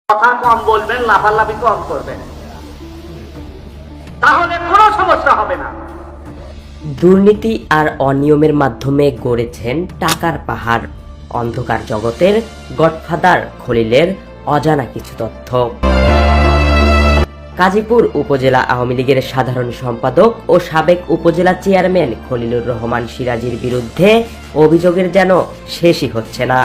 কথা কম বলবেন, লাফালাফি কম করবেন, তাহলে কোনো সমস্যা হবে না। দুর্নীতি আর অনিয়মের মাধ্যমে গড়েছেন টাকার পাহাড়। অন্ধকার জগতের গডফাদার খলিলের অজানা কিছু তথ্য। গাজীপুর উপজেলা আওয়ামী লীগের সাধারণ সম্পাদক ও সাবেক উপজেলা চেয়ারম্যান খলিলুর রহমান সিরাজীর বিরুদ্ধে অভিযোগের যেন শেষই হচ্ছে না।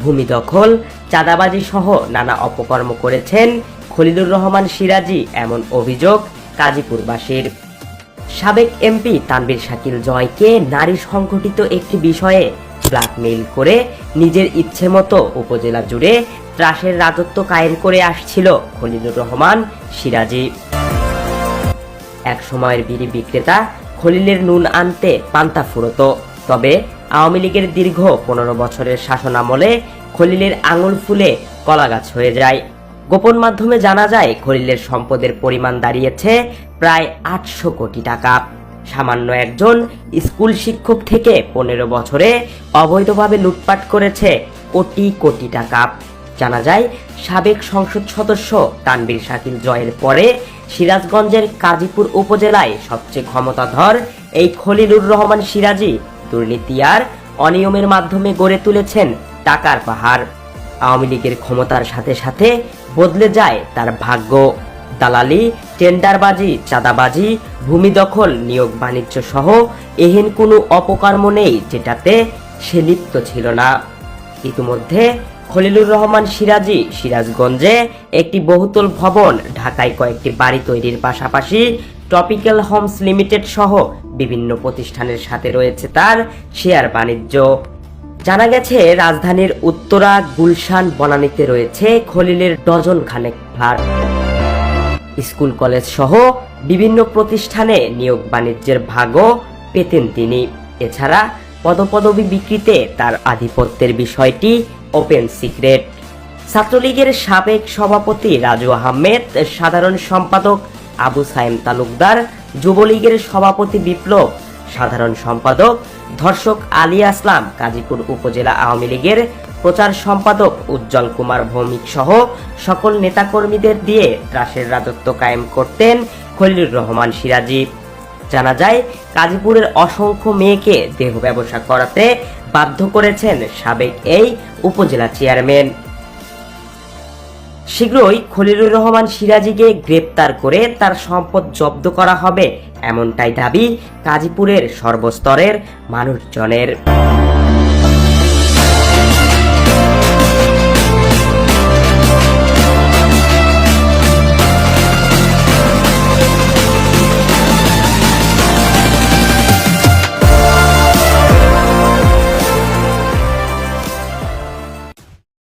ভূমি দখল, চাঁদাবাজি সহ নানা অপকর্ম করেছেন খলিলুর রহমান সিরাজী, এমন অভিযোগ গাজীপুরবাসীর। সাবেক এমপি তানভীর শাকিল জয়কে নারী সংগঠিত একটি বিষয়ে ব্ল্যাকমেইল করে নিজের ইচ্ছে মতো উপজেলা জুড়ে ত্রাসের রাজত্ব কায়েম করে আসছিল খলিলুর রহমান সিরাজী। এক সময়ের বিড়ি বিক্রেতা খলিলের নুন আনতে পান্তা ফুরতো। তবে আওয়ামী লীগের দীর্ঘ 15 বছরের শাসনামলে খলিলের আঙুল ফুলে কলাগাছ হয়ে যায়। গোপন মাধ্যমে জানা যায় খলিলের সম্পদের পরিমাণ দাঁড়িয়েছে প্রায় 800 কোটি টাকা। সামান্য একজন স্কুল শিক্ষক থেকে 15 বছরে অবৈধভাবে লুটপাট করেছে কোটি কোটি টাকা। জানা যায় সাবেক সংসদ সদস্য তানভীর শাকিল জয়ের পরে সিরাজগঞ্জের গাজীপুর উপজেলায় সবচেয়ে ক্ষমতাধর এই খলিলুর রহমান সিরাজী দুর্নীতি আর অনিয়মের মাধ্যমে গড়ে তুলেছেন টাকার পাহাড়। আওয়ামী লীগের ক্ষমতার সাথে সাথে বদলে যায় তার ভাগ্য। দালালি, টেন্ডারবাজি, চাঁদাবাজি, ভূমি দখল, নিয়োগ বাণিজ্য সহ এহেন কোনো অপকর্ম নেই যেটাতে সে লিপ্ত ছিল না। ইতিমধ্যে খলিলুর রহমান সিরাজী সিরাজগঞ্জে একটি বহুতল ভবন, ঢাকায় কয়েকটি বাড়ি তৈরির পাশাপাশি ট্রপিক্যাল হোমস লিমিটেড সহ বিভিন্ন প্রতিষ্ঠানের সাথে রয়েছে তার শেয়ার বাণিজ্য। জানা গেছে রাজধানীর উত্তরা, গুলশান, বনানীতে রয়েছে খলিলের ডজন খানেক ফ্ল্যাট। স্কুল কলেজ সহ বিভিন্ন প্রতিষ্ঠানে নিয়োগ বাণিজ্যের ভাগও পেতেন তিনি। এছাড়া পদপদবি বিক্রিতে তার আধিপত্যের বিষয়টি ওপেন সিক্রেট। ছাত্রলীগের সাবেক সভাপতি রাজু আহমেদ, সাধারণ সম্পাদক আবু সাইম তালুকদার, যুবলীগের সভাপতি বিপ্লব, সাধারণ সম্পাদক ধর্ষক আলী আসলাম, গাজীপুর উপজেলা আওয়ামী লীগের প্রচার সম্পাদক উজ্জ্বল কুমার ভৌমিক সহ সকল নেতাকর্মীদের দিয়ে ত্রাসের রাজত্ব কায়েম করতেন খলিলুর রহমান সিরাজী। জানা যায় গাজীপুরের অসংখ্য মেয়েকে দেহ ব্যবসা করাতে বাধ্য করেছেন সাবেক এই উপজেলা চেয়ারম্যান। শীঘ্রই খলিলুর রহমান সিরাজীকে গ্রেপ্তার করে তার সম্পদ জব্দ করা হবে, এমনটাই দাবি গাজীপুরের সর্বস্তরের মানুষজনের।